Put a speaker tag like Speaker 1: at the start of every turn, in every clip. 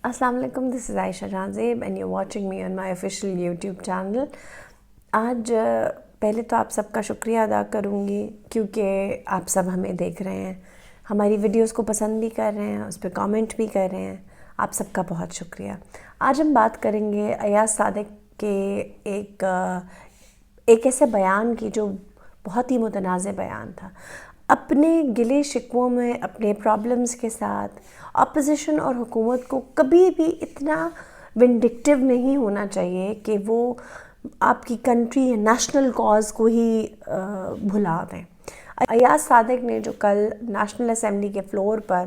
Speaker 1: السلام علیکم، دس از عائشہ جہاں زیب and you watching me on my official YouTube channel. آج پہلے تو آپ سب کا شکریہ ادا کروں گی کیونکہ آپ سب ہمیں دیکھ رہے ہیں، ہماری ویڈیوز کو پسند بھی کر رہے ہیں، اس پہ کامنٹ بھی کر رہے ہیں. آپ سب کا بہت شکریہ. آج ہم بات کریں گے ایاز صادق کے ایک ایسے بیان کی جو بہت ہی متنازع بیان تھا. اپنے گلے شکووں میں، اپنے پرابلمز کے ساتھ اپوزیشن اور حکومت کو کبھی بھی اتنا ونڈکٹیو نہیں ہونا چاہیے کہ وہ آپ کی کنٹری یا نیشنل کاز کو ہی بھلا دیں. ایاز صادق نے جو کل نیشنل اسمبلی کے فلور پر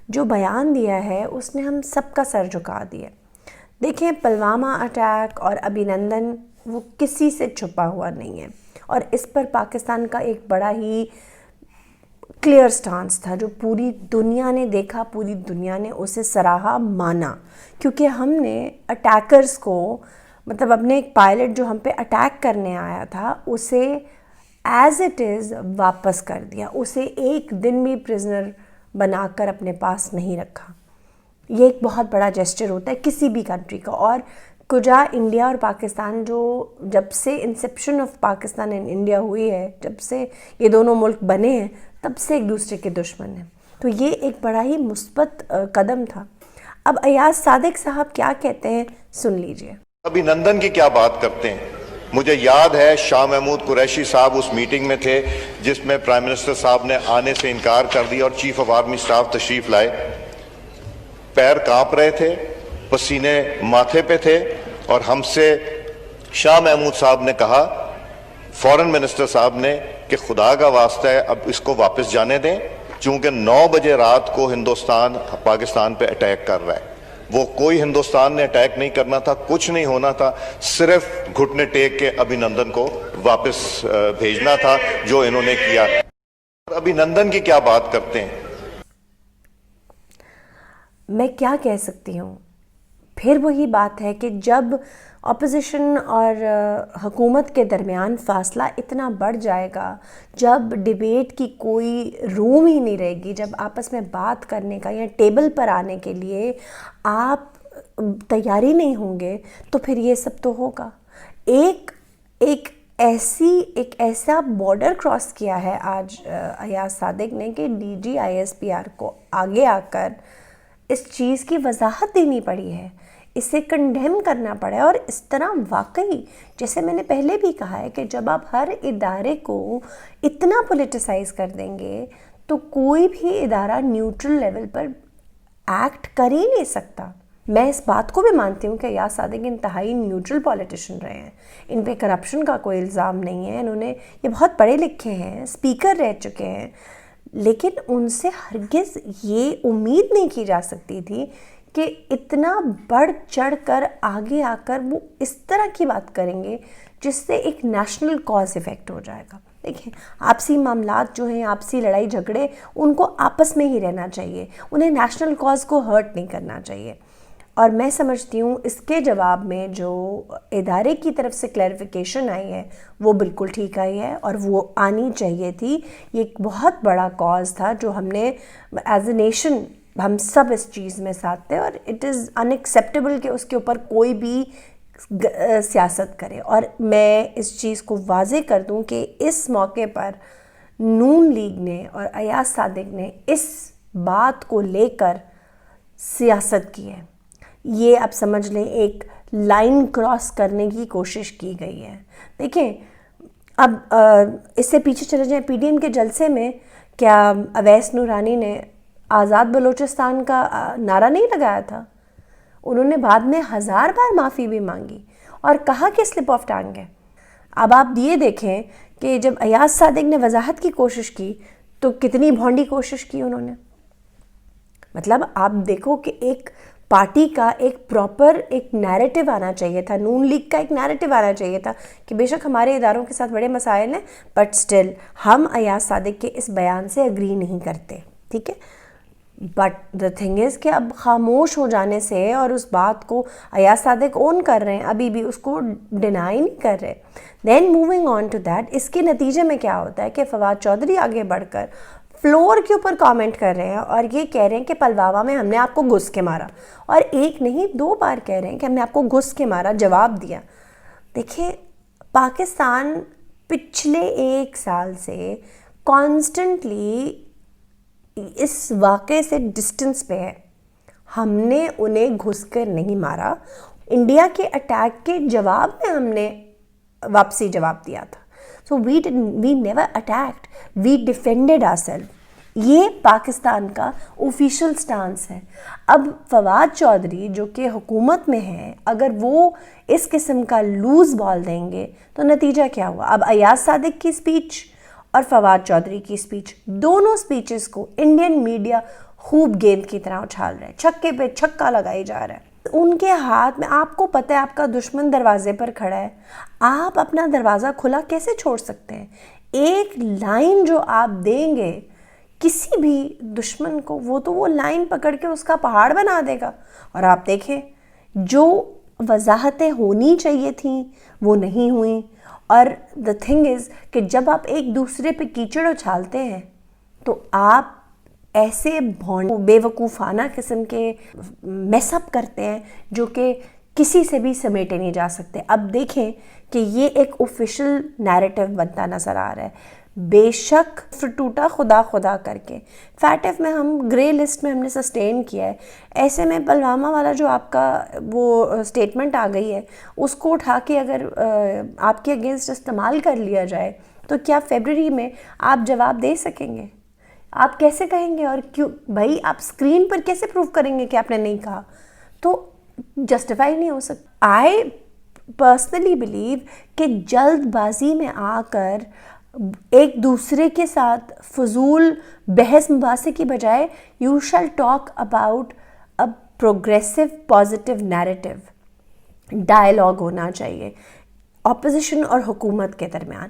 Speaker 1: جو بیان دیا ہے اس نے ہم سب کا سر جھکا دیا. دیکھیں، پلوامہ اٹیک اور ابھینندن وہ کسی سے چھپا ہوا نہیں ہے، اور اس پر پاکستان کا ایک بڑا ہی کلیئر سٹانس تھا جو پوری دنیا نے دیکھا، پوری دنیا نے اسے سراہا، مانا. کیونکہ ہم نے اٹیکرز کو، مطلب اپنے ایک پائلٹ جو ہم پہ اٹیک کرنے آیا تھا اسے ایز اٹ از واپس کر دیا، اسے ایک دن بھی پرزنر بنا کر اپنے پاس نہیں رکھا. یہ ایک بہت بڑا جیسچر ہوتا ہے کسی بھی کنٹری کا. اور کجا انڈیا اور پاکستان جو جب سے inception of Pakistan and India ہوئی ہے، جب سے یہ دونوں ملک بنے ہیں، تب سے ایک دوسرے کے دشمن ہیں. تو یہ ایک بڑا ہی مثبت قدم تھا. اب ایاز صادق صاحب کیا کہتے ہیں سن لیجئے.
Speaker 2: ابھینندن کی کیا بات کرتے ہیں. مجھے یاد ہے شاہ محمود قریشی صاحب اس میٹنگ میں تھے جس میں پرائم منسٹر صاحب نے آنے سے انکار کر دیا اور چیف آف آرمی سٹاف تشریف لائے. پیر کانپ رہے تھے، پسینے ماتھے پہ تھے، اور ہم سے شاہ محمود صاحب نے کہا، فورن منسٹر صاحب نے، کہ خدا کا واسطہ ہے اب اس کو واپس جانے دیں، چونکہ 9 بجے رات کو ہندوستان پاکستان پہ اٹیک کر رہا ہے. وہ کوئی ہندوستان نے اٹیک نہیں کرنا تھا، کچھ نہیں ہونا تھا، صرف گھٹنے ٹیک کے ابھینندن کو واپس بھیجنا تھا جو انہوں نے کیا. ابھینندن کی کیا بات کرتے ہیں.
Speaker 1: میں کیا کہہ سکتی ہوں. پھر وہی بات ہے کہ جب اپوزیشن اور حکومت کے درمیان فاصلہ اتنا بڑھ جائے گا، جب ڈیبیٹ کی کوئی روم ہی نہیں رہے گی، جب آپس میں بات کرنے کا یا ٹیبل پر آنے کے لیے آپ تیاری نہیں ہوں گے، تو پھر یہ سب تو ہوگا. ایک ایسا بارڈر کراس کیا ہے آج ایاز صادق نے کہ D G I S P R کو آگے آ کر اس چیز کی وضاحت دینی پڑی ہے، اسے کنڈیم کرنا پڑا ہے. اور اس طرح واقعی جیسے میں نے پہلے بھی کہا ہے کہ جب آپ ہر ادارے کو اتنا پولیٹیسائز کر دیں گے تو کوئی بھی ادارہ نیوٹرل لیول پر ایکٹ کر ہی نہیں سکتا. میں اس بات کو بھی مانتی ہوں کہ ایاز صادق انتہائی نیوٹرل پولیٹیشین رہے ہیں، ان پہ کرپشن کا کوئی الزام نہیں ہے، انہوں نے یہ بہت پڑھے لکھے ہیں، اسپیکر رہ چکے ہیں، لیکن ان سے ہرگز یہ امید نہیں کی جا سکتی تھی کہ اتنا بڑھ چڑھ کر آگے آ کر وہ اس طرح کی بات کریں گے جس سے ایک نیشنل کاز افیکٹ ہو جائے گا. دیکھیں، آپسی معاملات جو ہیں، آپسی لڑائی جھگڑے، ان کو آپس میں ہی رہنا چاہیے، انہیں نیشنل کاز کو ہرٹ نہیں کرنا چاہیے. اور میں سمجھتی ہوں اس کے جواب میں جو ادارے کی طرف سے کلیریفیکیشن آئی ہے وہ بالکل ٹھیک آئی ہے، اور وہ آنی چاہیے تھی. یہ ایک بہت بڑا کاز تھا جو ہم نے ایز اے نیشن، ہم سب اس چیز میں ساتھ تھے، اور اٹ از ان ایکسیپٹیبل کہ اس کے اوپر کوئی بھی سیاست کرے. اور میں اس چیز کو واضح کر دوں کہ اس موقع پر نون لیگ نے اور ایاز صادق نے اس بات کو لے کر سیاست کی ہے. یہ آپ سمجھ لیں ایک لائن کراس کرنے کی کوشش کی گئی ہے. دیکھیں، اب اس سے پیچھے چلے جائیں، پی ڈی ایم کے جلسے میں کیا اویس نورانی نے آزاد بلوچستان کا نعرہ نہیں لگایا تھا؟ انہوں نے بعد میں 1000 بار معافی بھی مانگی اور کہا کہ سلپ آف ٹنگ ہے. اب آپ یہ دیکھیں کہ جب ایاز صادق نے وضاحت کی کوشش کی تو کتنی بھونڈی کوشش کی انہوں نے. مطلب آپ دیکھو کہ ایک پارٹی کا ایک پراپر ایک نیریٹو آنا چاہیے تھا، نون لیگ کا ایک نیریٹو آنا چاہیے تھا کہ بے شک ہمارے اداروں کے ساتھ بڑے مسائل ہیں، بٹ سٹل ہم ایاز صادق کے اس بیان سے اگری نہیں کرتے. ٹھیک ہے، بٹ دا تھنگ از کہ اب خاموش ہو جانے سے، اور اس بات کو ایاز صادق اون کر رہے ہیں، ابھی بھی اس کو ڈینائی نہیں کر رہے. دین موونگ آن ٹو دیٹ، اس کے نتیجے میں کیا ہوتا ہے کہ فواد چودھری آگے بڑھ کر فلور کے اوپر کامنٹ کر رہے ہیں اور یہ کہہ رہے ہیں کہ پلوامہ میں ہم نے آپ کو گھس کے مارا, اور ایک نہیں 2 بار کہہ رہے ہیں کہ ہم نے آپ کو گھس کے مارا, جواب دیا. دیکھیں پاکستان پچھلے 1 سال سے کانسٹنٹلی اس واقعے سے ڈسٹنس پہ ہے. ہم نے انہیں گھس کر نہیں مارا, انڈیا کے اٹیک کے جواب میں ہم نے واپسی جواب دیا تھا. So we never attacked, we defended our self. یہ پاکستان کا اوفیشل سٹانس ہے. اب فواد چودھری جو کہ حکومت میں ہیں, اگر وہ اس قسم کا لوز بال دیں گے تو نتیجہ کیا ہوا؟ اب ایاز صادق کی اسپیچ اور فواد چودھری کی اسپیچ, دونوں اسپیچز کو انڈین میڈیا خوب گیند کی طرح اچھال رہا ہے, چھکے پہ چھکا لگائی جا رہا ہے. ان کے ہاتھ میں, آپ کو پتہ ہے آپ کا دشمن دروازے پر کھڑا ہے, آپ اپنا دروازہ کھلا کیسے چھوڑ سکتے ہیں؟ ایک لائن جو آپ دیں گے کسی بھی دشمن کو, وہ لائن پکڑ کے اس کا پہاڑ بنا دے گا. اور آپ دیکھیں جو وضاحتیں ہونی چاہیے تھیں وہ نہیں ہوئیں. اور the thing is کہ جب آپ ایک دوسرے پہ کیچڑ اچھالتے ہیں تو آپ ایسے بے وقوفانہ قسم کے میس اپ کرتے ہیں جو کہ کسی سے بھی سمیٹے نہیں جا سکتے. اب دیکھیں کہ یہ ایک آفیشیل نیریٹو بنتا نظر آ رہا ہے. بے شک ٹوٹا خدا کر کے فیٹ ایف میں ہم گرے لسٹ میں ہم نے سسٹین کیا ہے. ایسے میں پلوامہ والا جو آپ کا وہ سٹیٹمنٹ آ گئی ہے اس کو اٹھا کے اگر آپ کے اگینسٹ استعمال کر لیا جائے تو کیا فیبرری میں آپ جواب دے سکیں گے؟ آپ کیسے کہیں گے؟ اور کیوں بھائی آپ اسکرین پر کیسے پروف کریں گے کہ آپ نے نہیں کہا؟ تو جسٹیفائی نہیں ہو سکتا. آئی پرسنلی بلیو کہ جلد بازی میں آ کر ایک دوسرے کے ساتھ فضول بحث مباحثے کی بجائے you shall talk about a progressive positive narrative. Dialogue ہونا چاہیے اپوزیشن اور حکومت کے درمیان.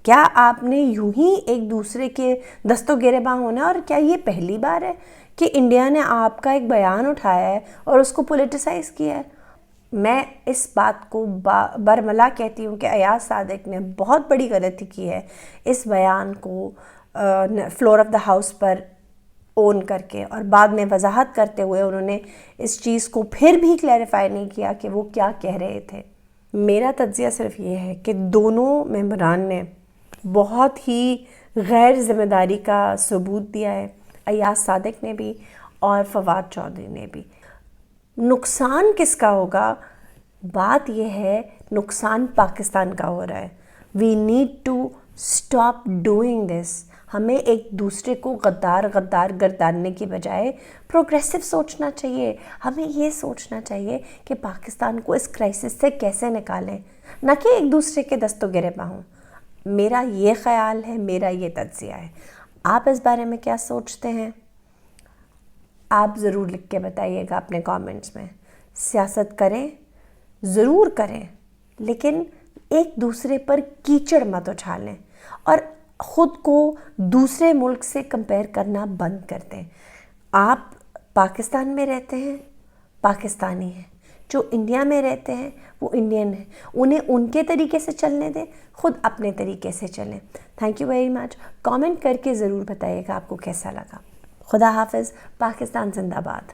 Speaker 1: کیا آپ نے یوں ہی ایک دوسرے کے دستوں گریباں ہونا ہے؟ اور کیا یہ پہلی بار ہے کہ انڈیا نے آپ کا ایک بیان اٹھایا ہے اور اس کو پولیٹیسائز کیا ہے؟ میں اس بات کو برملا کہتی ہوں کہ ایاز صادق نے بہت بڑی غلطی کی ہے اس بیان کو فلور آف دا ہاؤس پر اون کر کے, اور بعد میں وضاحت کرتے ہوئے انہوں نے اس چیز کو پھر بھی کلیریفائی نہیں کیا کہ وہ کیا کہہ رہے تھے. میرا تجزیہ صرف یہ ہے کہ دونوں ممبران نے بہت ہی غیر ذمہ داری کا ثبوت دیا ہے, ایاز صادق نے بھی اور فواد چودھری نے بھی. نقصان کس کا ہوگا؟ بات یہ ہے نقصان پاکستان کا ہو رہا ہے. We need to stop doing this. ہمیں ایک دوسرے کو غدار گرداننے کی بجائے پروگریسو سوچنا چاہیے. ہمیں یہ سوچنا چاہیے کہ پاکستان کو اس کرائسس سے کیسے نکالیں, نہ کہ ایک دوسرے کے دست و گریباں ہوں. میرا یہ خیال ہے, میرا یہ تجزیہ ہے. آپ اس بارے میں کیا سوچتے ہیں؟ آپ ضرور لکھ کے بتائیے گا اپنے کامنٹس میں. سیاست کریں, ضرور کریں, لیکن ایک دوسرے پر کیچڑ مت اچھالیں اور خود کو دوسرے ملک سے کمپیئر کرنا بند کر دیں. آپ پاکستان میں رہتے ہیں, پاکستانی ہیں. جو انڈیا میں رہتے ہیں وہ انڈین ہیں. انہیں ان کے طریقے سے چلنے دیں, خود اپنے طریقے سے چلیں. Thank you very much. Comment کر کے ضرور بتائیے گا آپ کو کیسا لگا. خدا حافظ. پاکستان زندہ باد.